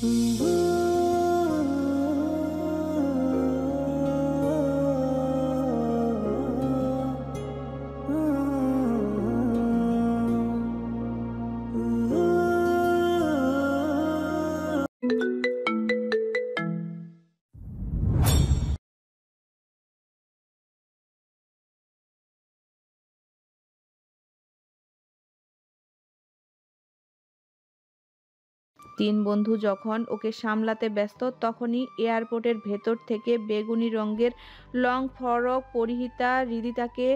তিন বন্ধু যখন ওকে সামলাতে ব্যস্ত তখনই এয়ারপোর্টের ভেতর থেকে বেগুনি রঙের লং ফরক পরিহিতা হৃদিতাকে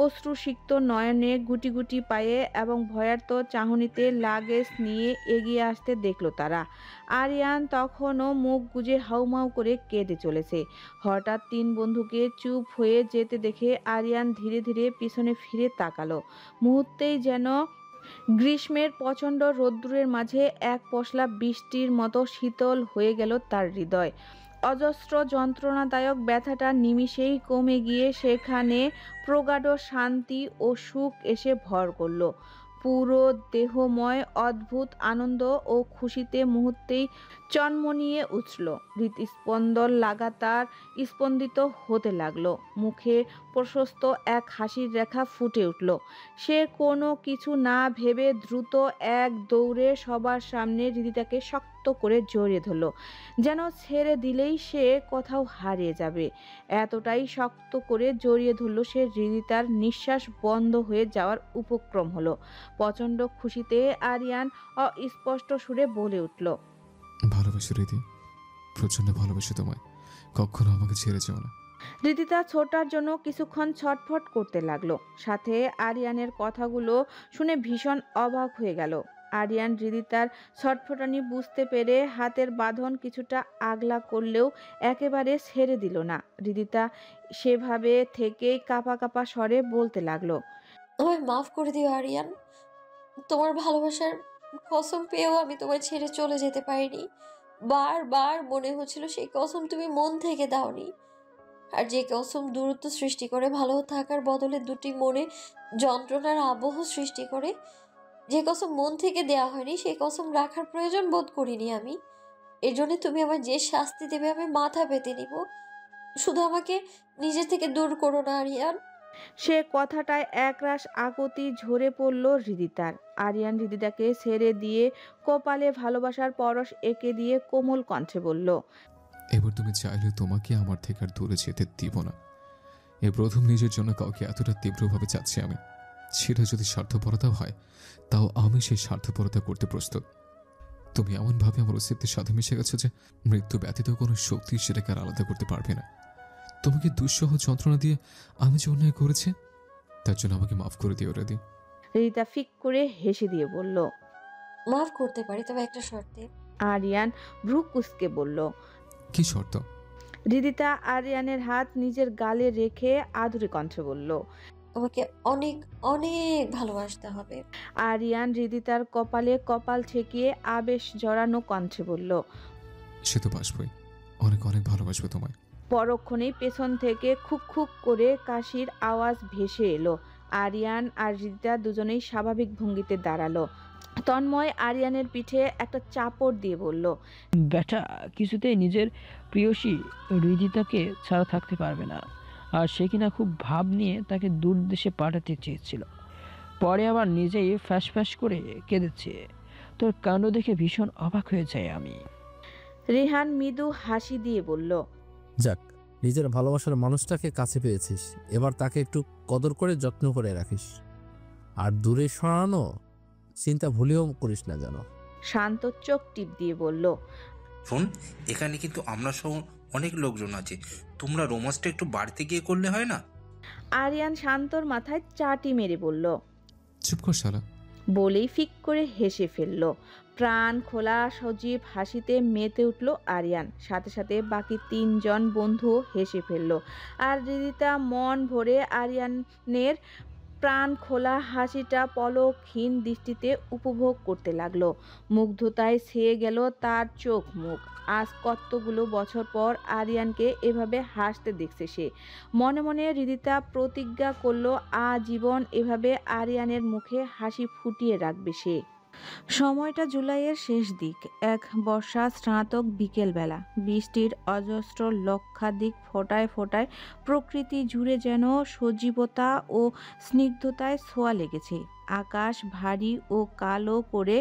অশ্রুসিক্ত নয়নে গুটি গুটি পায়ে এবং ভয়ার্ত চাহনিতে লাগেজ নিয়ে এগিয়ে আসতে দেখল তারা। আরিয়ান তখনও মুখ গুজে হাউমাউ করে কেঁদে চলেছে। হঠাৎ তিন বন্ধুকে চুপ হয়ে যেতে দেখে আরিয়ান ধীরে ধীরে পিছনে ফিরে তাকালো। মুহূর্তেই যেন গ্রীষ্মের প্রচণ্ড রোদ্দুরের মাঝে এক পশলা বৃষ্টির মতো শীতল হয়ে গেল তার হৃদয়। অজস্র যন্ত্রণাদায়ক ব্যথাটা নিমিষেই কমে গিয়ে সেখানে প্রগাঢ় শান্তি ও সুখ এসে ভর করল। পুরো দেহময় অদ্ভুত আনন্দ ও খুশিতে মুহূর্তেই চনমনিয়ে উঠল। হৃৎস্পন্দন লাগাতার স্পন্দিত হতে লাগলো। মুখে প্রশস্ত এক হাসির রেখা ফুটে উঠল। সে কোনো কিছু না ভেবে দ্রুত এক দৌড়ে সবার সামনে হৃদিতাকে শক্ত করে জড়িয়ে ধরল, যেন ছেড়ে দিলেই সে কোথাও হারিয়ে যাবে। এতটাই শক্ত করে জড়িয়ে ধরল সে, হৃদিতার নিঃশ্বাস বন্ধ হয়ে যাওয়ার উপক্রম হলো। প্রচণ্ড খুশিতে আরিয়ান অস্পষ্ট সুরে বলে উঠল, ভালোবাসি রীতি, প্রচন্ড ভালোবাসি তোমায়, কখনো আমাকে ছেড়ে যেও না। হৃদিতা ছোটার জন্য কিছুক্ষণ ছটফট করতে লাগলো। সাথে আরিয়ানের কথাগুলো শুনে ভীষণ অবাক হয়ে গেল। আরিয়ান হৃদিতার ছটফটানি বুঝতে পেরে হাতের বাঁধন কিছুটা আগলা করলেও একেবারে ছেড়ে দিল না। হৃদিতা সেভাবে থেকেই কাঁপা কাঁপা স্বরে বলতে লাগলো, আমায় মাফ করে দিও আরিয়ান। তোমার ভালোবাসার কসম পেয়েও আমি তোমায় ছেড়ে চলে যেতে পারিনি। বারবার মনে হচ্ছিল সেই কসম তুমি মন থেকে দাওনি। আর যে কসম দূরত্ব সৃষ্টি করে, ভালো থাকার বদলে দুটি মনে যন্ত্রণার আবহ সৃষ্টি করে, যে কসম মন থেকে দেয়া হয়নি সেই কসম রাখার প্রয়োজন বোধ করিনি আমি। এর জন্য তুমি আমার যে শাস্তি দেবে আমি মাথা পেতে নিব। শুধু আমাকে নিজের থেকে দূর করো না আরিয়ান। সে কথাটায় একরাশ আকুতি ঝরে পড়ল হৃদিতার। আরিয়ান হৃদিতাকে ছেড়ে দিয়ে কপালে ভালোবাসার পরশ এঁকে দিয়ে কোমল কণ্ঠে বলল, এবার তুমি চাইলে তোমাকে আমার থেকে আর দূরে যেতে দিব না। এ প্রথম নিজের জন্য কাউকে এতটা তীব্রভাবে চাচ্ছি আমি। সেটা যদি স্বার্থপরতা হয় তাও আমি সেই স্বার্থপরতা করতে প্রস্তুত। তুমি এমনভাবে আমার অস্তিত্বের সাথে মিশে গেছো যে মৃত্যু ব্যতীত কোনো শক্তি সেটাকে আর আলাদা করতে পারবে না। তোমাকে দুঃসহ যন্ত্রণা দিয়ে আমি যে অন্যায় করেছি তার জন্য আমাকে মাফ করে দিও রাদি। হৃদিতা ফিক করে হেসে দিয়ে বলল, মাফ করতে পারি, তবে একটা শর্তে। আরিয়ান ভ্রু কুঁচকে বলল। কি শর্ত? হৃদিতা আরিয়ানের হাত নিজের গালে রেখে আদুরে কণ্ঠে বলল, আমাকে অনেক অনেক ভালোবাসতে হবে। আরিয়ান হৃদিতার কপালে কপাল ঠেকিয়ে আবেশ জড়ানো কণ্ঠে বলল, সে তো বাসবই, অনেক অনেক ভালোবাসবে তোমায়। পরক্ষণেই পেছন থেকে খুক খুক করে কাশির আওয়াজ ভেসে এলো। আরিয়ান আর হৃদিতা দুজনেই স্বাভাবিক ভঙ্গিতে দাঁড়ালো। তন্ময় আরিয়ানের পিঠে একটা চাপড় দিয়ে বলল, ব্যাটা কিছুতেই নিজের প্রিয়সী হৃদিতাকে ছাড়া থাকতে পারবে না। আর সে কিনা খুব ভাব নিয়ে তাকে দূর দেশে পাঠাতে চেয়েছিল, পরে আবার নিজেই ফ্যাস ফ্যাস করে কেঁদেছে। তোর কাণ্ড দেখে ভীষণ অবাক হয়ে যায় আমি। রেহান মৃদু হাসি দিয়ে বলল, যাক, নিজের ভালোবাসার মানুষটাকে কাছে পেয়েছিস, এবার তাকে একটু কদর করে যত্ন করে রাখিস। আর দূরে সরানো চিন্তা ভুলেও করিস না যেন। শান্ত চোখ টিপ দিয়ে বলল, শোন, এখানে কিন্তু আমরা সহ অনেক লোকজন আছে, তোমরা রোমান্সটা একটু বাড়িতে গিয়ে করলে হয় না? আরিয়ান শান্তর মাথায় চাটি মেরে বলল, চুপ কর শালা। বলেই ফিক করে হেসে ফেলল। প্রাণ খোলা সজীব হাসিতে মেতে উঠল আরিয়ান। সাথে সাথে বাকি তিনজন বন্ধুও হেসে ফেলল। আর হৃদিতা মন ভরে আরিয়ানের প্রাণ খোলা হাসিটা পলকহীন দৃষ্টিতে উপভোগ করতে লাগলো। মুগ্ধতায় ছেয়ে গেল তার চোখ মুখ। আজ কতগুলো বছর পর আরিয়ানকে এভাবে হাসতে দেখছে সে। মনে মনে হৃদিতা প্রতিজ্ঞা করলো আজীবন এভাবে আরিয়ানের মুখে হাসি ফুটিয়ে রাখবে সে। সময়টা জুলাইয়ের শেষ দিক, এক বর্ষা স্নাতক বিকেলবেলা। বৃষ্টির অজস্র লক্ষাধিক ফোঁটায় ফোঁটায় প্রকৃতি জুড়ে যেন সজীবতা ও স্নিগ্ধতায় ছোঁয়া লেগেছে। আকাশ ভারী ও কালো করে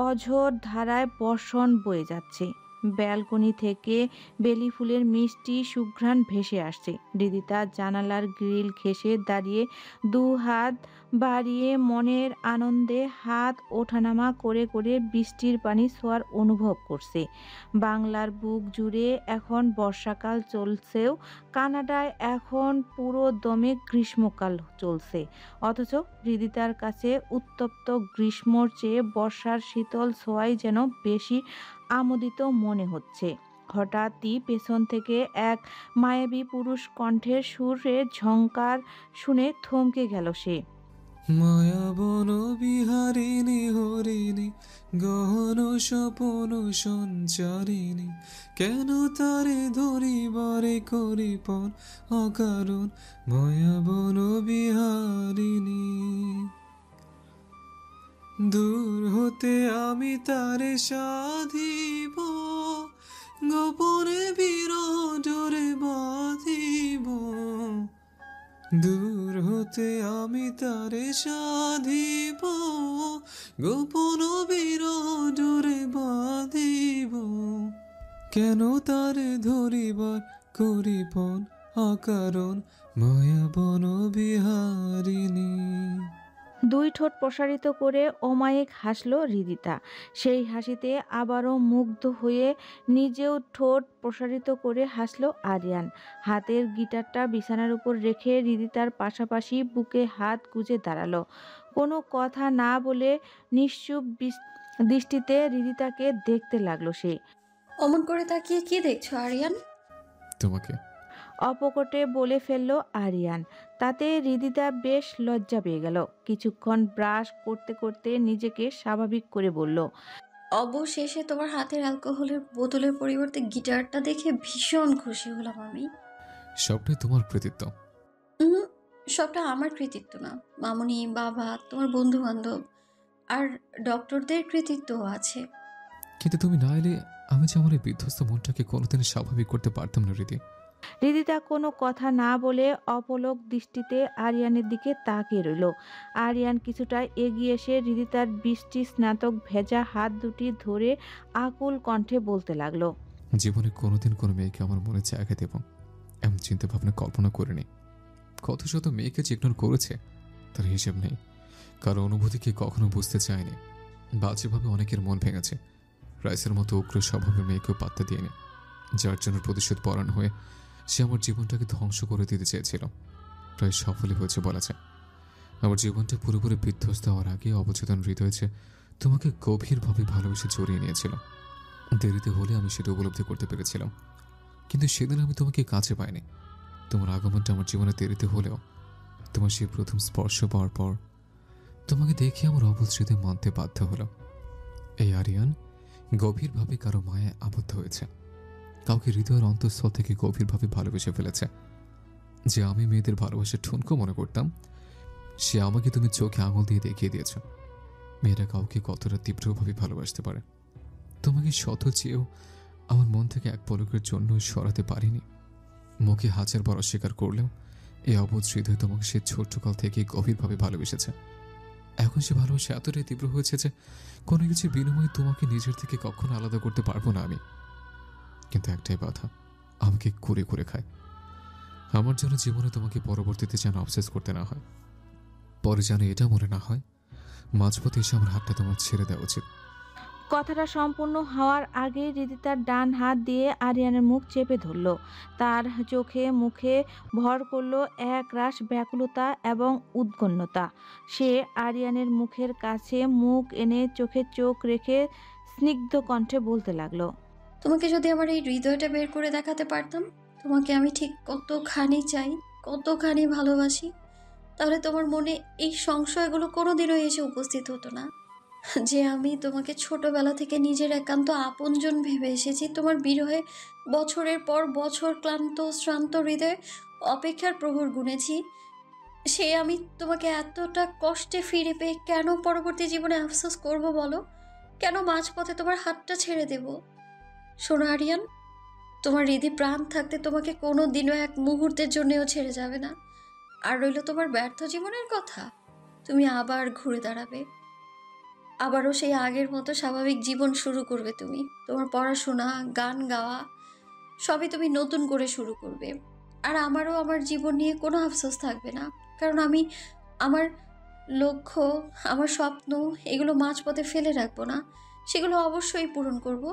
অঝোর ধারায় বর্ষণ বয়ে যাচ্ছে। ব্যালকনি থেকে বেলি ফুলের মিষ্টি সুঘ্রাণ ভেসে আসছে। হৃদিতা জানালার গ্রিল ঘেঁষে দাঁড়িয়ে দু হাত বাড়িয়ে মনের আনন্দে হাত ওঠানামা করে করে বৃষ্টির পানি ছোঁয়ার অনুভব করছে। বাংলার বুক জুড়ে এখন বর্ষাকাল চলছেও কানাডায় এখন পুরো দমে গ্রীষ্মকাল চলছে। অথচ হৃদিতার কাছে উত্তপ্ত গ্রীষ্মর চেয়ে বর্ষার শীতল ছোঁয়াই যেন বেশি আমোদিত মনে হচ্ছে। হঠাৎই পেছন থেকে এক মায়াবী পুরুষ কণ্ঠের সুরে ঝংকার শুনে থমকে গেল সে। মায়াবন বিহারিণী হরিণী গহন স্বপন সঞ্চারিণী, কেন তারে ধরিবারে করিপন অকারণ মায়াবন বিহারিণী। দূর হতে আমি তারে সাধিব, গোপনে বিরহ জোরে বাঁধিব। দূর হতে আমি তারে সাধিব, গোপন বিরহ জোরে বাঁধিব। কেন তারে ধরিবার করিপন অকারণ মায়াবন বিহারিণী। দুই ঠোঁট প্রসারিত করে অমায়িক হাসল হৃদিতা। সেই হাসিতে আবারও মুগ্ধ হয়ে নিজেও ঠোঁট প্রসারিত করে হাসল আরিয়ান। হাতের গিটারটা বিছানার উপর রেখে হৃদিতার পাশাপাশি বুকে হাত গুজে দাঁড়ালো। কোনো কথা না বলে নিশ্চুপ দৃষ্টিতে হৃদিতাকে দেখতে লাগলো সে। অমন করে তাকিয়ে কি দেখছো আরিয়ান? তোমাকে। অপকটে বলে ফেলল আরিয়ান। তাতে হৃদিতা বেশ লজ্জা পেয়ে গেল। কিছুক্ষণ ব্রাশ করতে করতে নিজেকে স্বাভাবিক করে বলল, অবশেষে তোমার হাতের অ্যালকোহলের বোতলের পরিবর্তে গিটারটা দেখে ভীষণ খুশি হলাম আমি। সবটাই তোমার কৃতিত্ব। উম, সবটা আমার কৃতিত্ব না, মামুনি, বাবা, তোমার বন্ধু বান্ধব আর ডক্টরদের কৃতিত্বও আছে। কিন্তু তুমি না এলে আমি যে আমার এই বিধ্বস্ত মনটাকে কোনোদিন স্বাভাবিক করতে পারতাম না রীতি। হৃদিতা কোনো কথা না বলে অপলক দৃষ্টিতে আরিয়ানের দিকে তাকিয়ে রইল। আরিয়ান কিছুটা এগিয়ে এসে হৃদিতার বৃষ্টি স্নাতক ভেজা হাত দুটি ধরে আকুল কণ্ঠে বলতে লাগলো, জীবনে কোনোদিন কোনো মেয়েকে আমার মনে জায়গা দেব এমন চিন্তা ভাবনা কল্পনা করিনি। কত শত মেয়েকে যে ইগনোর করেছে তার হিসেব নেই। কারো অনুভূতিকে কখনো বুঝতে চায়নি। বাজেভাবে অনেকের মন ভেঙেছে। রাইসের মতো উগ্র স্বভাবের মেয়েকেও পাত্তা দিয়েনি, যার জন্য প্রতিশোধ পরায়ণ হয়ে সে আমার জীবনটাকে ধ্বংস করে দিতে চেয়েছিল। প্রায় সফলই হয়েছে বলা যায়। আমার জীবনটা পুরোপুরি বিধ্বস্ত হওয়ার আগে অবচেতন হৃদয় যে তোমাকে গভীরভাবে ভালোবেসে জড়িয়ে নিয়েছিল। দেরিতে হলে আমি সেটা উপলব্ধি করতে পেরেছিলাম, কিন্তু সেদিন আমি তোমাকে কাছে পাইনি। তোমার আগমনটা আমার জীবনে দেরিতে হলেও তোমার সেই প্রথম স্পর্শ পাওয়ার পর তোমাকে দেখে আমার অবুঝ হৃদয় মানতে বাধ্য হলো। এই আরিয়ান গভীরভাবে কারো মায়ায় আবদ্ধ হয়েছে, কাউকে হৃদয়ের অন্তঃস্থল থেকে গভীরভাবে ভালোবেসে ফেলেছে। যে আমি মেয়েদের ভালোবাসার ঠুনকো মনে করতাম, সে আমাকে তুমি চোখে আঙুল দিয়ে দেখিয়ে দিয়েছ মেয়েরা কাউকে কতটা তীব্রভাবে ভালোবাসতে পারে। তোমাকে শত চেয়েও আমার মন থেকে এক পলকের জন্য সরাতে পারিনি। মুখে হাজারবার অস্বীকার করলেও এই অবোধ হৃদয় তোমাকে সে ছোট্টকাল থেকে গভীরভাবে ভালোবেসেছে। এখন সে ভালোবাসা এতটাই তীব্র হয়েছে যে কোনো কিছুর বিনিময়ে তোমাকে নিজের থেকে কখনো আলাদা করতে পারবো না আমি। কিন্তু একটাই বাধা, আমাকে কুরে কুরে খায়। আমার জন্য জীবনে তোমাকে পরবর্তীতে যেন অবসেস করতে না হয়, পরে যেন এটা মনে না হয় মাঝপথে এসে আমার হাতটা তোমার ছেড়ে দেওয়া উচিত। কথাটা সম্পূর্ণ হওয়ার আগে হৃদিতার ডান হাত দিয়ে আরিয়ানের মুখ চেপে ধরল। তার চোখে মুখে ভর করল এক রাশ ব্যাকুলতা এবং উদ্বিগ্নতা। সে আরিয়ানের মুখের কাছে মুখ এনে চোখে চোখ রেখে স্নিগ্ধ কণ্ঠে বলতে লাগলো, তোমাকে যদি আমার এই হৃদয়টা বের করে দেখাতে পারতাম, তোমাকে আমি ঠিক কতখানি চাই, কতখানি ভালোবাসি, তাহলে তোমার মনে এই সংশয়গুলো কোনোদিনও এসে উপস্থিত হতো না। যে আমি তোমাকে ছোটবেলা থেকে নিজের একান্ত আপনজন ভেবে এসেছি, তোমার বিরহে বছরের পর বছর ক্লান্ত শ্রান্ত হৃদয়ে অপেক্ষার প্রহর গুনেছি, সে আমি তোমাকে এতটা কষ্টে ফিরে পেয়ে কেন পরবর্তী জীবনে আফসোস করব বলো? কেন মাঝপথে তোমার হাতটা ছেড়ে দেব? শোনো আরিয়ান, তোমার হৃদয় প্রাণ থাকতে তোমাকে কোনো দিনও এক মুহূর্তের জন্যও ছেড়ে যাবে না। আর রইল তোমার ব্যর্থ জীবনের কথা, তুমি আবার ঘুরে দাঁড়াবে, আবারও সেই আগের মতো স্বাভাবিক জীবন শুরু করবে। তুমি তোমার পড়াশোনা, গান গাওয়া সবই তুমি নতুন করে শুরু করবে। আর আমারও আমার জীবন নিয়ে কোনো আফসোস থাকবে না, কারণ আমি আমার লক্ষ্য, আমার স্বপ্ন এগুলো মাঝপথে ফেলে রাখবো না, সেগুলো অবশ্যই পূরণ করব।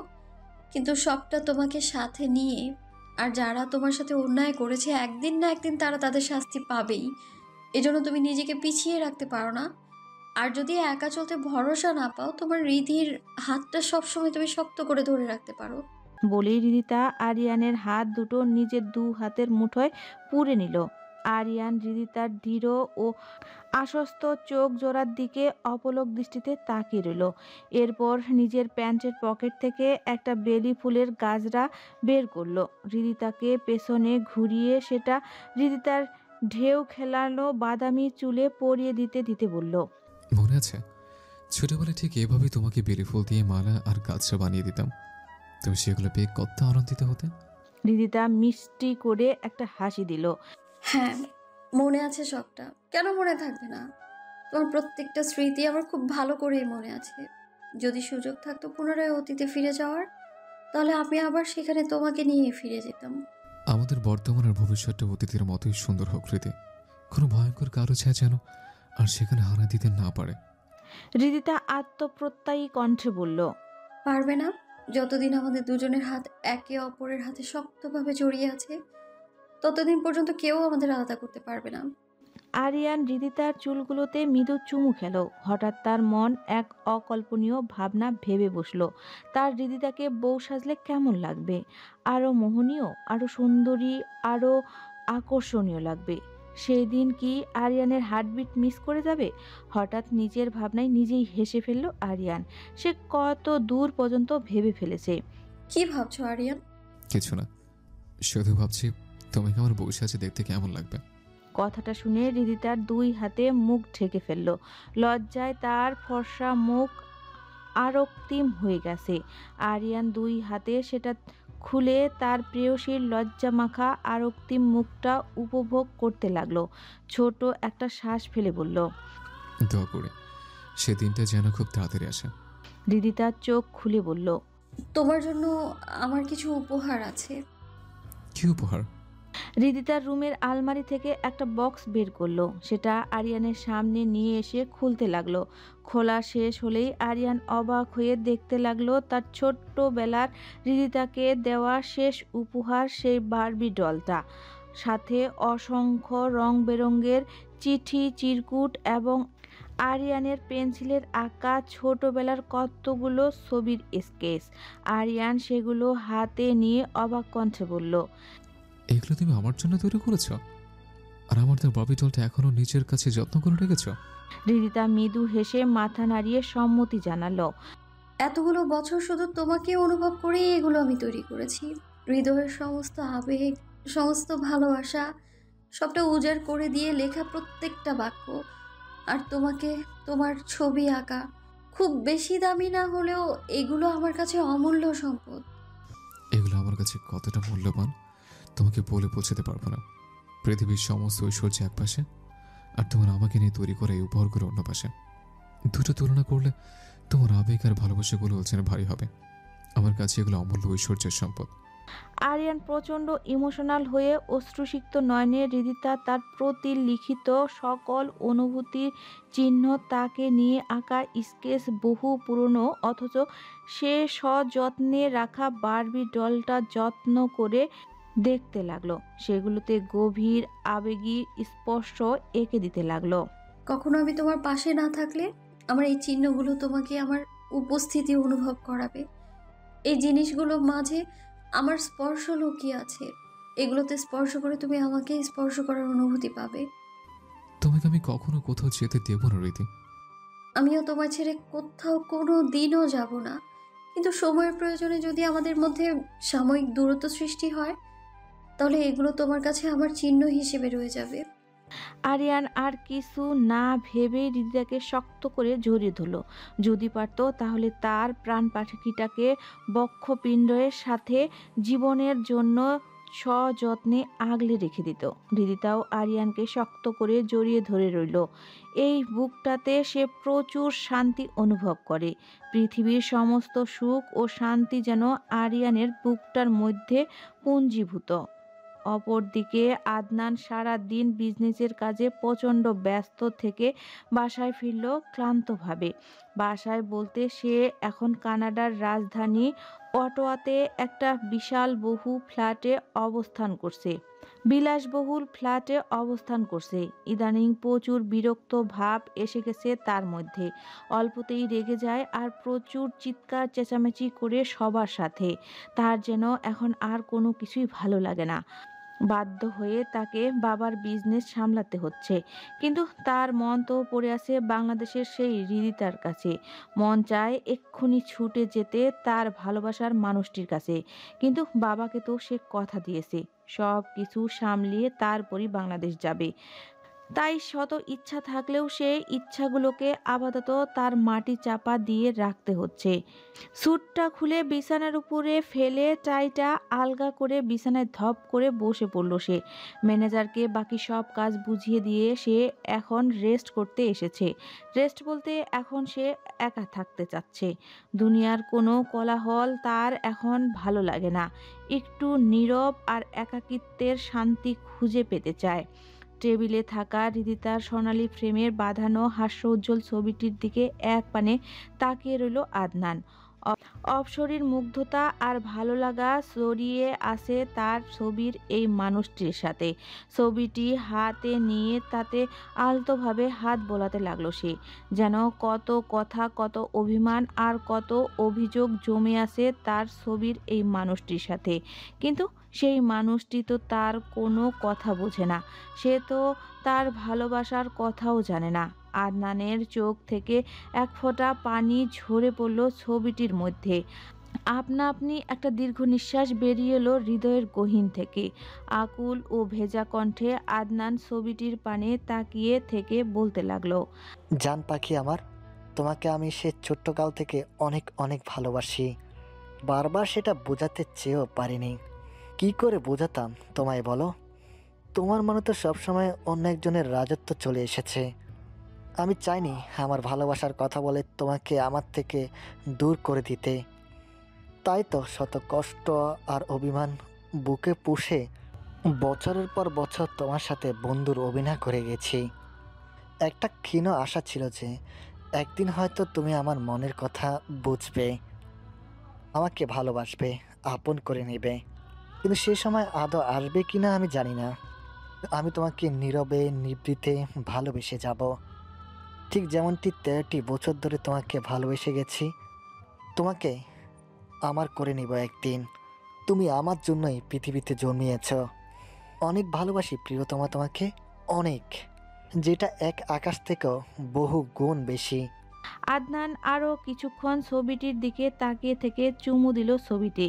কিন্তু সবটা তোমাকে সাথে নিয়ে। আর যারা তোমার সাথে অন্যায় করেছে একদিন না একদিন তারা তাদের শাস্তি পাবেই। এজন্য তুমি নিজেকে পিছিয়ে রাখতে পারো না। আর যদি একা চলতে ভরসা না পাও, তোমার হৃদির হাতটা সবসময় তুমি শক্ত করে ধরে রাখতে পারো। বলেই রিদিতা আরিয়ানের হাত দুটো নিজের দু হাতের মুঠোয় পুরে নিল। আরিয়ান রিদিতার দৃঢ় ও আশ্বস্ত চোখ জোড়ার দিকে অপলক দৃষ্টিতে তাকিয়ে রইল। এরপর নিজের প্যান্টের পকেট থেকে একটা বেলি ফুলের গাজরা বের করলো। রিদিতাকে পেছনে ঘুরিয়ে সেটা রিদিতার ঢেউ খেলানো বাদামি চুলে পরিয়ে দিতে দিতে বলল, মনে আছে ছোটবেলায় ঠিক এভাবেই তোমাকে বেলি ফুল দিয়ে মালা আর গাছরা বানিয়ে দিতাম, তুমি সেগুলো পেয়ে কত আনন্দিত হতে। রিদিতা মিষ্টি করে একটা হাসি দিল। হ্যাঁ, মনে আছে সবটা, কেন মনে থাকবে না? তোমার প্রত্যেকটা স্মৃতি আমার খুব ভালো করেই মনে আছে। যদি সুযোগ থাকতো পুনরায় অতীতে ফিরে যাওয়ার, তাহলে আমি আবার সেখানে তোমাকে নিয়ে ফিরে যেতাম। আমাদের বর্তমান আর ভবিষ্যৎটা অতীতের মতোই সুন্দর হোক হৃদয়, কোনো ভয়ঙ্কর কারো ছায়া যেন আর সেখানে হানা দিতে না পারে। রিদিতা আত্মপ্রত্যয়ী কণ্ঠে বলল, পারবে না? যতদিন আমাদের দুজনের হাত একে অপরের হাতে শক্তভাবে জড়িয়ে আছে, ততদিন পর্যন্ত কেউ আমাদের আলাদা করতে পারবে না। আরিয়ান রিদিতার চুলগুলোতে মৃদু চুমু খেল। হঠাৎ তার মন এক অকল্পনীয় ভাবনা ভেবে বসল। তার রিদিতাকে বউ সাজলে কেমন লাগবে? আরও মোহনীয়, আরও সুন্দরী, আরও আকর্ষণীয় লাগবে। সেই দিন কি আরিয়ানের হার্টবিট মিস করে যাবে? হঠাৎ নিজের ভাবনায় নিজেই হেসে ফেলল আরিয়ান। সে কত দূর পর্যন্ত ভেবে ফেলেছে। কি ভাবছো আরিয়ান? কিছু না, শুধু ভাবছি তোমাকে আমার বসে আছে দেখতে কেমন লাগবে। কথাটা শুনে রিদিতার দুই হাতে মুখ ঢেকে ফেলল। লজ্জায় তার ফর্সা মুখ আরক্তিম হয়ে গেছে। আরিয়ান দুই হাতে সেটা খুলে তার প্রেয়সীর লজ্জামাখা আরক্তিম মুখটা উপভোগ করতে লাগলো। ছোট একটা শ্বাস ফেলে বলল, দোয়া করে সেদিনটা যেন খুব তাড়াতাড়ি আসে। রিদিতা চোখ খুলে বলল, তোমার জন্য আমার কিছু উপহার আছে। কি উপহার? রিদিতার রুমের আলমারি থেকে একটা বক্স বের করলো। সেটা আরিয়ানের সামনে নিয়ে এসে খুলতে লাগলো। খোলা শেষ হলেই আরিয়ান অবাক হয়ে দেখতে লাগলো তার ছোট্টবেলার রিদিতাকে দেওয়া শেষ উপহার, সেই বারবি ডলটা। সাথে অসংখ্য রং বেরঙের চিঠি, চিরকুট এবং আরিয়ানের পেন্সিলের আঁকা ছোটবেলার কতগুলো ছবির স্কেচ। আরিয়ান সেগুলো হাতে নিয়ে অবাক কণ্ঠে বলল, এগুলো তুমি আমার জন্য তৈরি করেছ? আর আমার তো ববি ডলটা এখনো নিজের কাছে যত্ন করে রেখেছ? রিদিতা মৃদু হেসে মাথা নাড়িয়ে সম্মতি জানালো। এতগুলো বছর শুধু তোমাকে অনুভব করেই এগুলো আমি তৈরি করেছি। হৃদয়ের সমস্ত আবেগ, সমস্ত ভালোবাসা সবটা উজাড় করে দিয়ে লেখা প্রত্যেকটা বাক্য। আর তোমাকে, তোমার ছবি আঁকা, খুব বেশি দামি না হলেও এগুলো আমার কাছে অমূল্য সম্পদ। এগুলো আমার কাছে কতটা মূল্যবান তোমাকে বলে পৌঁছাতে পারবো না। পৃথিবীর সমস্ত ঐশ্বর্য এক পাশে, আর তোমার আমাকে নিয়ে তৈরি করা এই উপহারগুলো অন্য পাশে। দুটো তুলনা করলে তোমার আবেগ আর ভালোবাসাগুলো যেন ভারী হবে। আমার কাছে এগুলো অমূল্য ঐশ্বর্যের সম্পদ। আরিয়ান প্রচণ্ড ইমোশনাল হয়ে অশ্রুসিক্ত নয়নে রিদিতা তার প্রতি লিখিত সকল অনুভূতির চিহ্ন, তাকে নিয়ে আঁকা স্কেচ, বহু পুরনো অথচ সে সযত্নে রাখা বারবি ডলটা যত্ন করে দেখতে লাগলো। সেগুলোতে গভীর আবেগী স্পর্শ এঁকে দিতে লাগলো। কখনো আমি তোমার পাশে না থাকলে আমার এই চিহ্নগুলো তোমাকে আমার উপস্থিতি অনুভব করাবে। এই জিনিসগুলো মাঝে আমার স্পর্শ লুকিয়ে আছে। এগুলোতে স্পর্শ করে তুমি আমাকে স্পর্শ করার অনুভূতি পাবে। তোমাকে আমি কখনো কোথাও যেতে দেব না রীতি। আমিও তোমায় ছেড়ে কোথাও কোনো দিনও যাব না। কিন্তু সময়ের প্রয়োজনে যদি আমাদের মধ্যে সাময়িক দূরত্ব সৃষ্টি হয়, তাহলে এগুলো তোমার কাছে আমার চিহ্ন হিসেবে রয়ে যাবে। আরিয়ান আর কিছু না ভেবেই হৃদিতাকে শক্ত করে জড়িয়ে ধরল। যদি পারত তাহলে তার প্রাণ পাখিটাকে বক্ষপিণ্ডের সাথে জীবনের জন্য সযত্নে আগলে রেখে দিত। হৃদিতাও আরিয়ানকে শক্ত করে জড়িয়ে ধরে রইল। এই বুকটাতে সে প্রচুর শান্তি অনুভব করে। পৃথিবীর সমস্ত সুখ ও শান্তি যেন আরিয়ানের বুকটার মধ্যে পুঞ্জীভূত। অপরদিকে আদনান সারা দিন বিজনেসের কাজে প্রচণ্ড ব্যস্ত থেকে বাসায় ফিরল ক্লান্তভাবে। বাসায় বলতে সে এখন কানাডার রাজধানী অটোয়াতে একটা বিলাসবহুল ফ্ল্যাটে অবস্থান করছে। ইদানিং প্রচুর বিরক্ত ভাব এসে গেছে তার মধ্যে। অল্পতেই রেগে যায় আর প্রচুর চিৎকার চেঁচামেচি করে সবার সাথে। তার যেন এখন আর কোনো কিছুই ভালো লাগে না। বাধ্য হয়ে তাকে বাবার বিজনেস সামলাতে হচ্ছে। কিন্তু তার মন তো পড়ে আছে বাংলাদেশের সেই হৃদিতার কাছে। মন চায় এক্ষুনি ছুটে যেতে তার ভালোবাসার মানুষটির কাছে। কিন্তু বাবাকে তো সে কথা দিয়েছে সব কিছু সামলিয়ে তারপরই বাংলাদেশ যাবে। তাই শত ইচ্ছা থাকলেও সে ইচ্ছাগুলোকে আপাতত তার মাটি চাপা দিয়ে রাখতে হচ্ছে। স্যুটটা খুলে বিছানার উপরে ফেলে টাইটা আলগা করে বিছানায় ধপ করে বসে পড়ল সে। ম্যানেজারকে বাকি সব কাজ বুঝিয়ে দিয়ে সে এখন রেস্ট করতে এসেছে। রেস্ট বলতে এখন সে একা থাকতে চাচ্ছে। দুনিয়ার কোনো কোলাহল তার এখন ভালো লাগে না। একটু নীরব আর একাকিত্বের শান্তি খুঁজে পেতে চায়। টেবিলে থাকা হৃদিতার সোনালি ফ্রেমের বাঁধানো হাস্যোজ্জ্বল ছবিটির দিকে এক পানে তাকিয়ে রইল আদনান। অপসরীর মুগ্ধতা আর ভালো লাগা জড়িয়ে আছে তার ছবির এই মানুষটির সাথে। ছবিটি হাতে নিয়ে তাতে আলতোভাবে হাত বোলাতে লাগলো সে। যেন কত কথা, কত অভিমান আর কত অভিযোগ জমে আছে তার ছবির এই মানুষটির সাথে। কিন্তু সেই মানুষটি তো তার কোনো কথা বোঝে না। সে তো তার ভালোবাসার কথাও জানে না। আদনানের চোখ থেকে এক ফোঁটা পানি ঝরে পড়ল ছবিটির মধ্যে। আপনা আপনি একটা দীর্ঘ নিঃশ্বাস বেরিয়ে এলো হৃদয়ের গহীন থেকে। আকুল ও ভেজা কণ্ঠে আদনান ছবিটির পানে তাকিয়ে থেকে বলতে লাগলো, জান পাখি আমার, তোমাকে আমি সে ছোট্টকাল থেকে অনেক অনেক ভালোবাসি। বারবার সেটা বোঝাতে চেয়েও পারিনি। কি করে বোঝাতাম তোমায় বলো? তোমার মনে তো সবসময় অন্য একজনের রাজত্ব চলে এসেছে। আমি চাইনি আমার ভালোবাসার কথা বলে তোমাকে আমার থেকে দূর করে দিতে। তাই তো শত কষ্ট আর অভিমান বুকে পুষে বছরের পর বছর তোমার সাথে বন্ধুর অভিনয় করে গেছি। একটা ক্ষীণ আশা ছিল যে একদিন হয়তো তুমি আমার মনের কথা বুঝবে, আমাকে ভালোবাসবে, আপন করে নেবে। কিন্তু সে সময় আদৌ আসবে কিনা আমি জানি না। আমি তোমাকে নীরবে নিভৃতে ভালোবেসে যাব, ঠিক যেমনটি 13টি বছর ধরে তোমাকে ভালোবেসে গেছি। তোমাকে আমার করে নিব একদিন। তুমি আমার জন্যই পৃথিবীতে জন্মিয়েছ। অনেক ভালোবাসি প্রিয়তমা তোমাকে, অনেক, যেটা এক আকাশ থেকেও বহু গুণ বেশি। আদনান আরও কিছুক্ষণ ছবিটির দিকে তাকিয়ে থেকে চুমু দিল ছবিতে।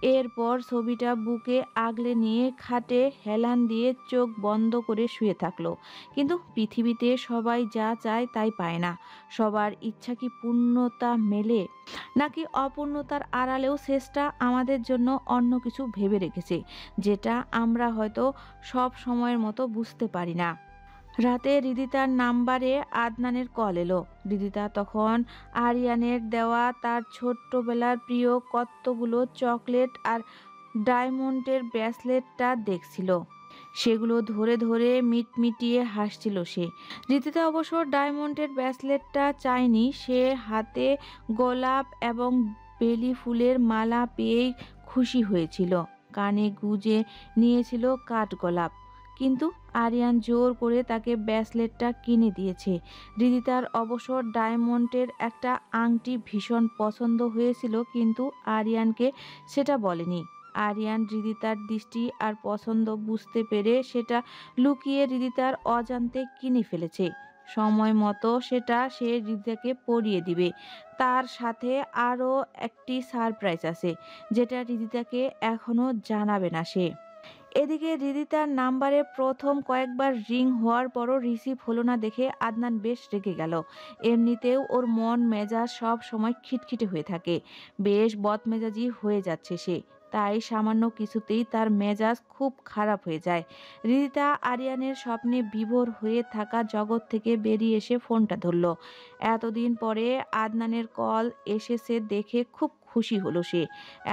এরপর ছবিটা বুকে আগলে নিয়ে খাটে হেলান দিয়ে চোখ বন্ধ করে শুয়ে থাকলো। কিন্তু পৃথিবীতে সবাই যা চায় তাই পায় না। সবার ইচ্ছা কি পূর্ণতা মেলে, নাকি অপূর্ণতার আড়ালেও চেষ্টা আমাদের জন্য অন্য কিছু ভেবে রেখেছে, যেটা আমরা হয়তো সব সময়ের মতো বুঝতে পারি না। রাতে হৃদিতার নাম্বারে আদনানের কল এলো। হৃদিতা তখন আরিয়ানের দেওয়া তার ছোট্টবেলার প্রিয় কতগুলো চকলেট আর ডায়মন্ডের ব্রেসলেটটা দেখছিল। সেগুলো ধরে ধরে মিটমিটিয়ে হাসছিল সে। হৃদিতা অবশ্য ডায়মন্ডের ব্রেসলেটটা চায়নি। সে হাতে গোলাপ এবং বেলি ফুলের মালা পেয়েই খুশি হয়েছিল। কানে গুজে নিয়েছিল কাঠগোলাপ। কিন্তু আরিয়ান জোর করে তাকে ব্রেসলেটটা কিনে দিয়েছে। হৃদিতার অবশ্য ডায়মন্ডের একটা আংটি ভীষণ পছন্দ হয়েছিল, কিন্তু আরিয়ানকে সেটা বলেনি। আরিয়ান হৃদিতার দৃষ্টি আর পছন্দ বুঝতে পেরে সেটা লুকিয়ে হৃদিতার অজান্তে কিনে ফেলেছে। সময় মতো সেটা সে হৃদিতাকে পরিয়ে দিবে। তার সাথে আরও একটি সারপ্রাইজ আছে, যেটা হৃদিতাকে এখনো জানাবে না সে। এদিকে রিদিতার নাম্বারে প্রথম কয়েকবার রিং হওয়ার পরও রিসিভ হলো না দেখে আদনান বেশ রেগে গেল। এমনিতেও ওর মন মেজাজ সব সময় খিটখিটে হয়ে থাকে, বেশ বদমেজাজি হয়ে যাচ্ছে সে, তাই সামান্য কিছুতেই তার মেজাজ খুব খারাপ হয়ে যায়। রিদিতা আরিয়ানের স্বপ্নে বিভোর হয়ে থাকা জগৎ থেকে বেরিয়ে এসে ফোনটা ধরল। এতদিন পরে আদনানের কল এসেছে দেখে খুব খুশি হলো সে।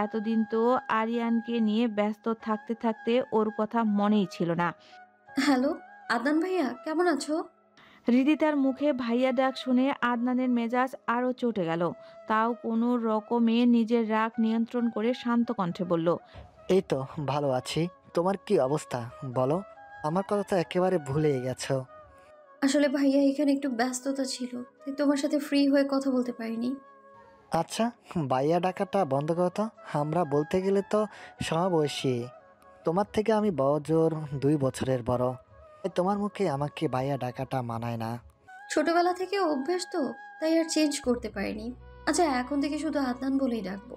এতদিন তো আরিয়ানকে নিয়ে ব্যস্ত থাকতে থাকতে ওর কথা মনেই ছিল না। হ্যালো, আদনান ভাইয়া কেমন আছো? হৃদিতার মুখে ভাইয়া ডাক শুনে আদনানের মেজাজ আরো চটে গেল। তাও কোনো রকমে নিজের রাগ নিয়ন্ত্রণ করে শান্ত কণ্ঠে বলল, এই তো ভালো আছি। তোমার কি অবস্থা বলো? আমার কথা তো একেবারে ভুলেই গেছো। আসলে ভাইয়া এখানে একটু ব্যস্ততা ছিল, তাই তোমার সাথে ফ্রি হয়ে কথা বলতে পারিনি। আচ্ছা, বাইয়া ডাকাটা বন্ধ করো তো। আমরা বলতে গেলে তো সমবয়সী। তোমার থেকে আমি বড়জোর 2 বছরের বড়। তাই তোমার মুখে আমাকে বাইয়া ডাকাটা মানায় না। ছোটবেলা থেকে অভ্যাস তো, তাই আর চেঞ্জ করতে পারিনি। আচ্ছা, এখন থেকে শুধু আদনান বলেই ডাকবো।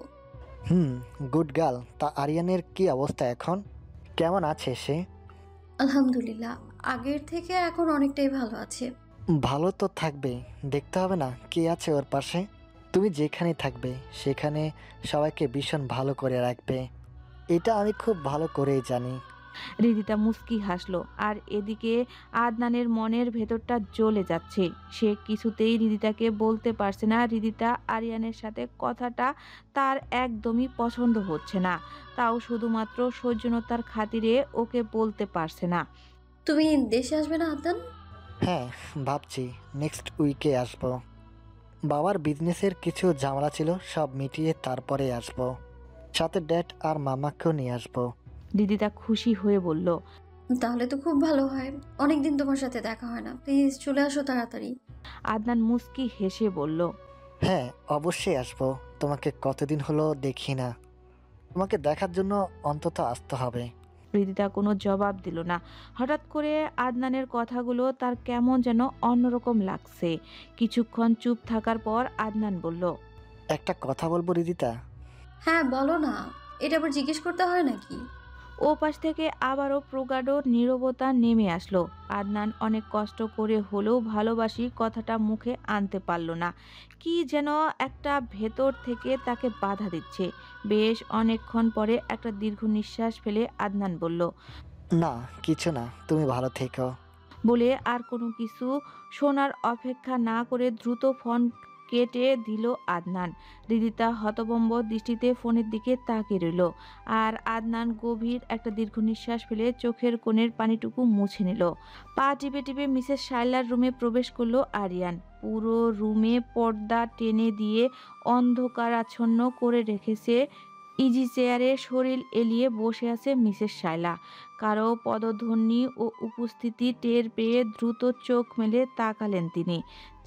হুম, গুড গার্ল। তা আরিয়ানের কি অবস্থা এখন? কেমন আছে সে? আলহামদুলিল্লাহ, আগের থেকে এখন অনেকটাই ভালো আছে। ভালো তো থাকবে, দেখতে হবে না কে আছে ওর পাশে? তুমি যেখানে থাকবে সেখানে সবাইকে ভীষণ ভালো করে রাখবে, এটা আমি খুব ভালো করেই জানি। হৃদিতা মুস্কি হাসলো। আর এদিকে আদনানের মনের ভেতরটা জ্বলে যাচ্ছে। সে কিছুতেই হৃদিতাকে বলতে পারছে না হৃদিতা আরিয়ানের সাথে কথাটা তার একদমই পছন্দ হচ্ছে না, তাও শুধুমাত্র সৌজন্যতার খাতিরে ওকে বলতে পারছে না। তুমি দেশে আসবে না আদনান? হ্যাঁ, ভাবছি নেক্সট উইকে আসবো। বাবার বিজনেসের কিছু ঝামেলা ছিল, সব মিটিয়ে তারপরে আসবো। সাথে ড্যাড আর মামাকেও নিয়ে আসবো। হৃদিতা খুশি হয়ে বলল, তাহলে তো খুব ভালো হয়। অনেকদিন তোমার সাথে দেখা হয় না, প্লিজ চলে আসো তাড়াতাড়ি। আদনান মুস্কি হেসে বলল, হ্যাঁ, অবশ্যই আসবো। তোমাকে কতদিন হলো দেখি না, তোমাকে দেখার জন্য অন্তত আসতে হবে। হৃদিতা কোনো জবাব দিল না। হঠাৎ করে আদনানের কথাগুলো তার কেমন যেন অন্যরকম লাগছে। কিছুক্ষণ চুপ থাকার পর আদনান বলল, একটা কথা বলবো রিদিতা? হ্যাঁ বলো না, এটা আবার জিজ্ঞেস করতে হয় নাকি? ও পাশ থেকে আবারও প্রগাঢ় নীরবতা নেমে আসলো। আদনান অনেক কষ্ট করে হলেও ভালোবাসি কথাটা মুখে আনতে পারল না। কি যেন একটা ভেতর থেকে তাকে বাধা দিচ্ছে। বেশ অনেকক্ষণ পরে একটা দীর্ঘ নিঃশ্বাস ফেলে আদনান বলল, না, কিছু না, তুমি ভালো থেকো। বলে আর কোনো কিছু শোনার অপেক্ষা না করে দ্রুত ফোন কেটে দিল আদনান। হৃদিতা হতভম্ব দৃষ্টিতে ফোনের দিকে তাকিয়ে রইল। আর আদনান গভীর একটা দীর্ঘ নিঃশ্বাস ফেলে চোখের কোণের পানিটুকু মুছে নিল। পা টিপে টিপে মিসেস শাইলার রুমে প্রবেশ করলো আরিয়ান। পুরো রুমে পর্দা টেনে দিয়ে অন্ধকারাচ্ছন্ন করে রেখেছে। ইজি চেয়ারে শরীর এলিয়ে বসে আছে মিসেস শাইলা। কারো পদধ্বনি ও উপস্থিতি টের পেয়ে দ্রুত চোখ মেলে তাকালেন তিনি।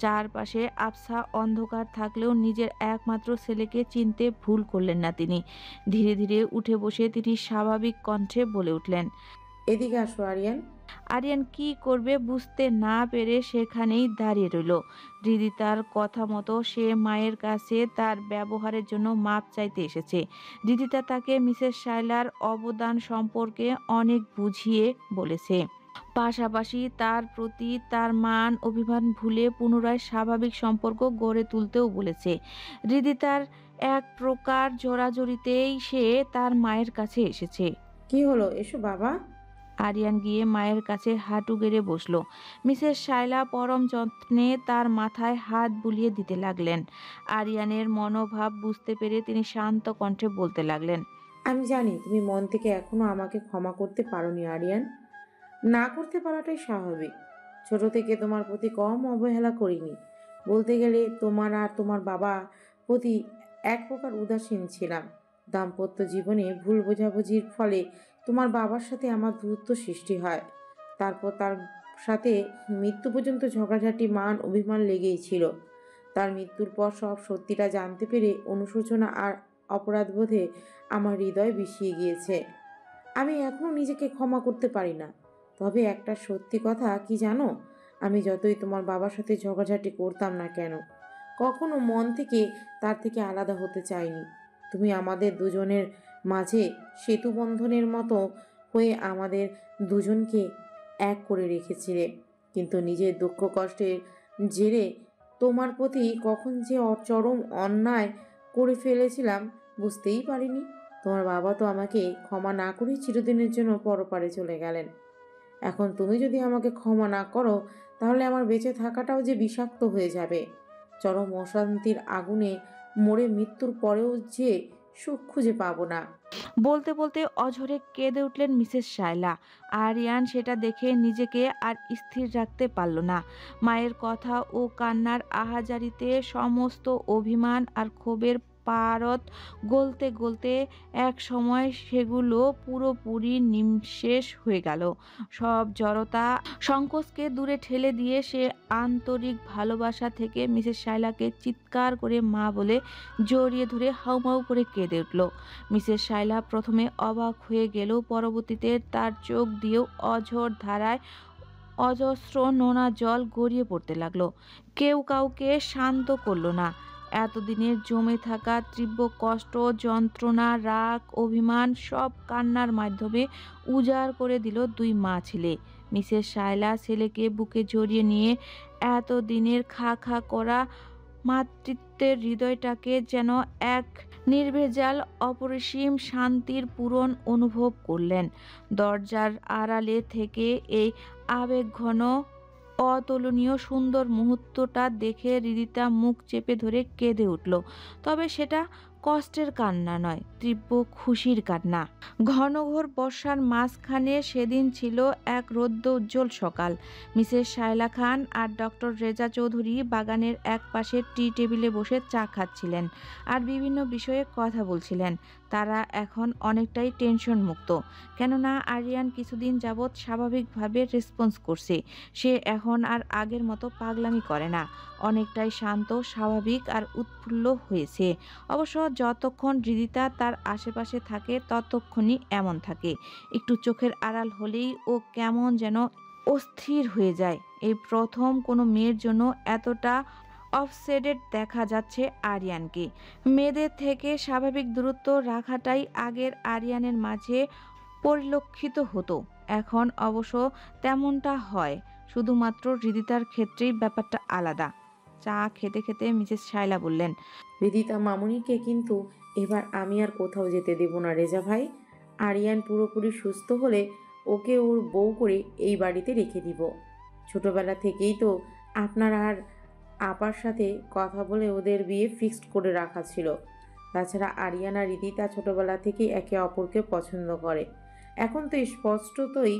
চারপাশে আবছা অন্ধকার থাকলেও নিজের একমাত্র ছেলেকে চিনতে ভুল করলেন না তিনি। ধীরে ধীরে উঠে বসে তিনি স্বাভাবিক কণ্ঠে বলে উঠলেন, এদিকে আসো আরিয়ান। আরিয়ান কি করবে বুঝতে না পেরে সেখানেই দাঁড়িয়ে রইল। হৃদিতার কথা মতো সে মায়ের কাছে তার ব্যবহারের জন্য মাপ চাইতে এসেছে। হৃদিতা তাকে মিসেস শাইলার অবদান সম্পর্কে অনেক বুঝিয়ে বলেছে, পাশাপাশি তার প্রতি তার মান অভিমান ভুলে পুনরায় স্বাভাবিক সম্পর্ক গড়ে তুলতেও বলেছে। হৃদিতার এক প্রকার জোরাজুরিতেই সে তার মায়ের কাছে এসেছে। কি হলো, এসো বাবা। আরিয়ান গিয়ে মায়ের কাছে হাঁটু গেড়ে বসলো। মিসেস শাইলা পরম যত্নে তার মাথায় হাত বুলিয়ে দিতে লাগলেন। আরিয়ানের মনোভাব বুঝতে পেরে তিনি শান্ত কণ্ঠে বলতে লাগলেন, আমি জানি তুমি মন থেকে এখনো আমাকে ক্ষমা করতে পারোনি আরিয়ান। না করতে পারাটাই স্বাভাবিক। ছোট থেকে তোমার প্রতি কম অবহেলা করিনি। বলতে গেলে তোমার আর তোমার বাবা প্রতি এক প্রকার উদাসীন ছিলাম। দাম্পত্য জীবনে ভুল বোঝাবুঝির ফলে তোমার বাবার সাথে আমার দূরত্ব সৃষ্টি হয়। তারপর তার সাথে মৃত্যু পর্যন্ত ঝগড়াঝাটি, মান অভিমান লেগেই ছিল। তার মৃত্যুর পর সব সত্যিটা জানতে পেরে অনুশোচনা আর অপরাধবোধে আমার হৃদয় বিষিয়ে গিয়েছে। আমি এখনও নিজেকে ক্ষমা করতে পারি না। তবে একটা সত্যি কথা কি জানো, আমি যতই তোমার বাবার সাথে ঝগড়াঝাটি করতাম না কেন, কখনো মন থেকে তার থেকে আলাদা হতে চাইনি। তুমি আমাদের দুজনের মাঝে সেতু বন্ধনের মতো হয়ে আমাদের দুজনকে এক করে রেখেছিলে, কিন্তু নিজের দুঃখ কষ্টের জেরে তোমার প্রতি কখন যে চরম অন্যায় করে ফেলেছিলাম বুঝতেই পারিনি। তোমার বাবা তো আমাকে ক্ষমা না করে চিরদিনের জন্য পরপারে চলে গেলেন। এখন তুমি যদি আমাকে ক্ষমা না করো তাহলে আমার বেঁচে থাকাটাও যে বিষাক্ত হয়ে যাবে। চরম অশান্তির আগুনে মরে মৃত্যুর পরেও যে সুখ খুঁজে পাবো না। বলতে বলতে অঝরে কেঁদে উঠলেন মিসেস শায়লা। আরিয়ান সেটা দেখে নিজেকে আর স্থির রাখতে পারল না। মায়ের কথা ও কান্নার আহাজারিতে সমস্ত অভিমান আর ক্ষোভের পারদ গলতে গলতে এক সময় সেগুলো পুরোপুরি নিঃশেষ হয়ে গেল। সব জড়তা সংকোচকে দূরে ঠেলে দিয়ে সে আন্তরিক ভালোবাসা থেকে মিসেস শায়লাকে চিৎকার করে মা বলে জড়িয়ে ধরে হাউমাউ করে কেঁদে উঠল। মিসেস শায়লা প্রথমে অবাক হয়ে গেলেও পরবর্তীতে তার চোখ দিয়েও অঝোর ধারায় অজস্র নোনা জল গড়িয়ে পড়তে লাগলো। কেউ কাউকে শান্ত করলো না। এতদিনের জমে থাকা তীব্র কষ্ট, যন্ত্রণা, রাগ, অভিমান সব কান্নার মাধ্যমে উজাড় করে দিল দুই মা ছেলে। মিসেস শায়লা ছেলেকে বুকে জড়িয়ে নিয়ে এতদিনের খা খা করা মাতৃত্বের হৃদয়টাকে যেন এক নির্ভেজাল অপরিসীম শান্তির পূরণ অনুভব করলেন। দরজার আড়ালে থেকে এই আবেগঘন অতুলনীয় সুন্দর মুহূর্তটা দেখে হৃদিতা মুখ চেপে ধরে কেঁদে উঠল। তবে সেটা কষ্টের কান্না নয়, তীব্র খুশির কান্না। ঘনঘোর বর্ষার মাঝখানে সেদিন ছিল এক রৌদ্রোজ্জ্বল সকাল। মিসেস শায়লা খান আর ডক্টর রেজা চৌধুরী বাগানের এক পাশে টি টেবিলে বসে চা খাচ্ছিলেন আর বিভিন্ন বিষয়ে কথা বলছিলেন। তারা এখন অনেকটাই টেনশন মুক্ত, কেননা আরিয়ান কিছুদিন যাবৎ স্বাভাবিকভাবে রেসপন্স করছে। সে এখন আর আগের মতো পাগলামি করে না, অনেকটাই শান্ত, স্বাভাবিক আর উৎফুল্ল হয়েছে। অবশ্য যতক্ষণ হৃদিতা তার আশেপাশে থাকে ততক্ষণই এমন থাকে। একটু চোখের আড়াল হলেই ও কেমন যেন অস্থির হয়ে যায়। এই প্রথম কোনো মেয়ের জন্য এতটা অফসেটেড দেখা যাচ্ছে আরিয়ানকে। মেয়েদের থেকে স্বাভাবিক দূরত্ব রাখাটাই আগের আরিয়ানের মাঝে পরিলক্ষিত হতো, এখন অবশ্য তেমনটা হয়। শুধুমাত্র হৃদিতার ক্ষেত্রেই ব্যাপারটা আলাদা। চা খেতে খেতে মিসেস শায়লা বললেন, হৃদিতা মামুনিকে কিন্তু এবার আমি আর কোথাও যেতে দেব না রেজা ভাই। আরিয়ান পুরোপুরি সুস্থ হলে ওকে ওর বউ করে এই বাড়িতে রেখে দিব। ছোটবেলা থেকেই তো আপনার আর আপার সাথে কথা বলে ওদের বিয়ে ফিক্সড করে রাখা ছিল। তাছাড়া আরিয়ান আর হৃদিতা ছোটবেলা থেকেই একে অপরকে পছন্দ করে। এখন তো স্পষ্টতই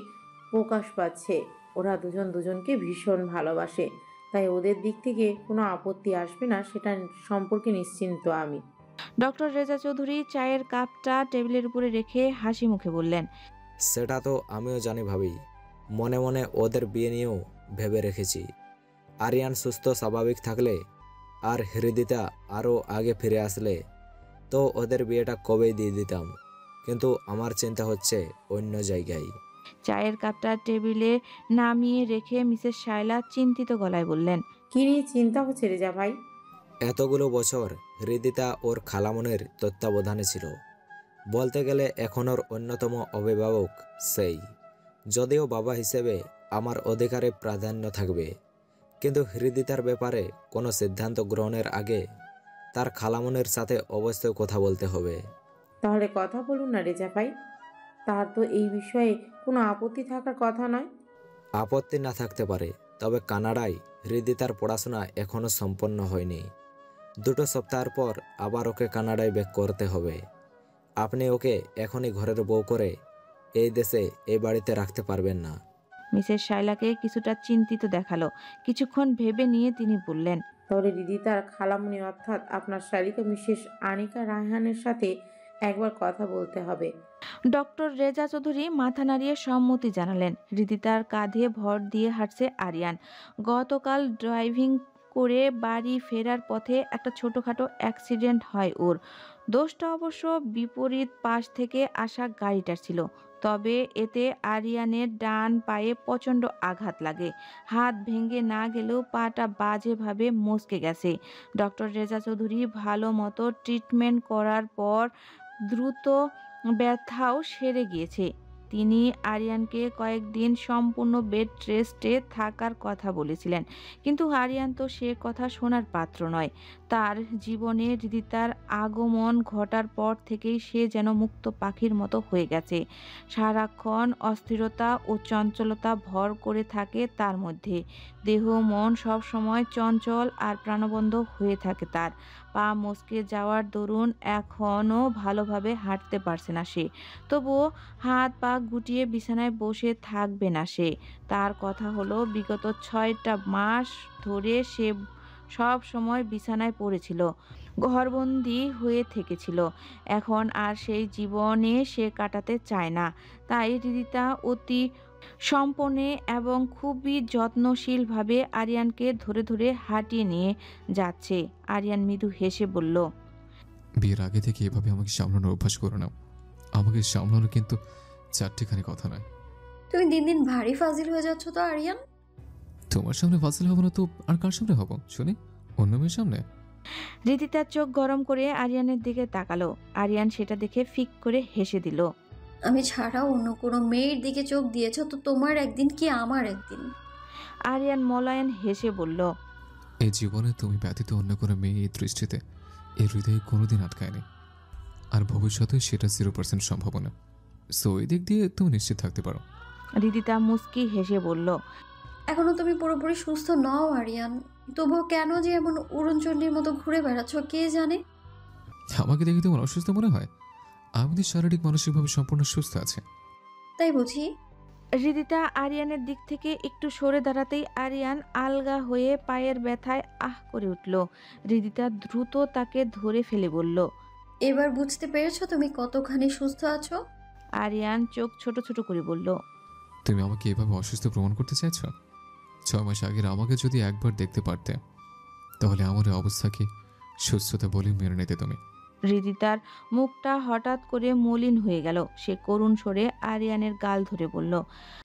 প্রকাশ পাচ্ছে ওরা দুজন দুজনকে ভীষণ ভালোবাসে। তাই ওদের দিক থেকে কোনো আপত্তি আসবে না, সেটা সম্পর্কে নিশ্চিন্ত আমি। ডক্টর রেজা চৌধুরী চায়ের কাপটা টেবিলের উপরে রেখে হাসি মুখে বললেন, সেটা তো আমিও জানি ভাবি। মনে মনে ওদের বিয়ে নিয়েও ভেবে রেখেছি। আরিয়ান সুস্থ স্বাভাবিক থাকলে আর হৃদিতা আরও আগে ফিরে আসলে তো ওদের বিয়েটা কবেই দিয়ে দিতাম, কিন্তু আমার চিন্তা হচ্ছে অন্য জায়গায়। চায়ের কাপটা টেবিলে নামিয়ে রেখে মিসেস শায়লা চিন্তিত গলায় বললেন, কি নিয়ে চিন্তা হচ্ছে রেজা ভাই? এতগুলো বছর হৃদিতা ওর খালামনের তত্ত্বাবধানে ছিল। বলতে গেলে এখন ওর অন্যতম অভিভাবক সেই। যদিও বাবা হিসেবে আমার অধিকারে প্রাধান্য থাকবে, কিন্তু হৃদিতার ব্যাপারে কোনো সিদ্ধান্ত গ্রহণের আগে তার খালামনের সাথে অবশ্যই কথা বলতে হবে। তাহলে কথা বলুন না রেজা ভাই, তার তো এই বিষয়ে কোনো আপত্তি থাকার কথা নয়। আপত্তি না থাকতে পারে, তবে কানাডায় হৃদিতার পড়াশোনা এখনও সম্পন্ন হয়নি। 2 সপ্তাহের পর আবার ওকে কানাডায় ব্যাক করতে হবে। আপনি ওকে এখনই ঘরের বউ করে এই দেশে এই বাড়িতে রাখতে পারবেন না। মিসেস শায়লাকে কিছুটা চিন্তিত দেখালো। কিছুক্ষণ ভেবে নিয়ে তিনি বললেন, তাহলে হৃদিতার খালামুনি অর্থাৎ আপনার শালিকা মিসেস আনিকা রায়হানের সাথে একবার কথা বলতে হবে। ডক্টর রেজা চৌধুরী মাথা নাড়িয়ে সম্মতি জানালেন। হৃদিতার কাঁধে ভর দিয়ে হাঁটছে আরিয়ান। গতকাল ড্রাইভিং করে বাড়ি ফেরার পথে একটা ছোটখাটো অ্যাক্সিডেন্ট হয় ওর। দোষটা অবশ্য বিপরীত পাশ থেকে আসা গাড়িটার ছিল। তবে এতে আরিয়ানের ডান পায়ে প্রচণ্ড আঘাত লাগে। হাত ভেঙে না গেলেও পাটা বাজেভাবে মচকে গেছে। ডক্টর রেজা চৌধুরী ভালো মতো ট্রিটমেন্ট করার পর দ্রুত ব্যথাও সেরে গিয়েছে। তিনি আরিয়ানকে কয়েকদিন সম্পূর্ণ বেড রেস্টে থাকার কথা বলেছিলেন, কিন্তু আরিয়ান তো সে কথা শোনার পাত্র নয়। তার জীবনে হৃদিতার আগমন ঘটার পর থেকেই সে যেন মুক্ত পাখির মতো হয়ে গেছে। সারাক্ষণ অস্থিরতা ও চঞ্চলতা ভর করে থাকে তার মধ্যে। দেহ মন সব সময় চঞ্চল আর প্রাণবন্ধ হয়ে থাকে তার। পা মচকে যাওয়ার দরুন এখনও ভালোভাবে হাঁটতে পারছে না সে, তবুও হাত পা গুটিয়ে বিছানায় বসে থাকবে না সে। তার কথা হলো, বিগত 6টা মাস ধরে সে সব সময় বিছানায় পড়েছিল, ঘরবন্দি হয়ে থেকেছিল। এখন আর সেই জীবনে সে কাটাতে চায় না। তাই হৃদিতা অতি সম্পনে এবং খুবই যত্নশীলভাবে আরিয়ানকে ধরে ধরে হাঁটিয়ে নিয়ে যাচ্ছে। আরিয়ান মৃদু হেসে বলল, বিয়ের আগে থেকে এভাবে আমাকে সামলানোর অভ্যাস করে নাও। আমাকে সামলানো কিন্তু চারটিখানি কথা নয়। তুমি দিন দিন ভারী ফাজিল হয়ে যাচ্ছ তো আরিয়ান। তোমার সামনে ফাজিল হবো না তো আর কার সামনে হবো শুনি? অন্য মেয়ের সামনে? হৃদিতার চোখ গরম করে আরিয়ানের দিকে তাকালো। আরিয়ান সেটা দেখে ফিক করে হেসে দিল। আমি ছাড়া অন্য কোনো মেয়ের দিকে চোখ দিয়েছো তো তোমার একদিন কি আমার একদিন। আরিয়ান মলায়ন হেসে বলল, এই জীবনে তুমি ব্যতীত অন্য কোনো মেয়ে এই দৃষ্টিতে এই হৃদয়ে কোনোদিন আটকায়নি, আর ভবিষ্যতে সেটা 0% সম্ভাবনা। সো এই দিক দিয়ে তুমি নিশ্চিত থাকতে পারো। হৃদিতা মুস্কি হেসে বলল, এখনো তুমি পুরোপুরি সুস্থ নও আরিয়ান, তবুও কেন যে এমন উড়নচণ্ডীর মতো ঘুরে বেড়াচ্ছ কে জানে। আমাকে দেখে তোমার অসুস্থ মনে হয়? আমি তো শারীরিক মানসিকভাবে সম্পূর্ণ সুস্থ আছে। তাই বুঝি? হৃদিতা আরিয়ানের দিক থেকে একটু সরে দাঁড়াতেই আরিয়ান আলগা হয়ে পায়ের ব্যথায় আহ করে উঠল। হৃদিতা দ্রুত তাকে ধরে ফেলে বলল, এবার বুঝতে পেরেছো তুমি কতখানি সুস্থ আছো? আরিয়ান চোখ ছোট ছোট করে বলল, তুমি আমাকে এভাবে অসুস্থ প্রমাণ করতে চাইছ? 6 মাস আগের আমাকে যদি একবার দেখতে পারতে তাহলে আমার এই অবস্থাকে সুস্থতা বলে মেনে নিতে তুমি। হৃদিতার মুখটা হঠাৎ করে মলিন হয়ে গেল। সে করুণ স্বরে আরিয়ানের গাল ধরে বলল,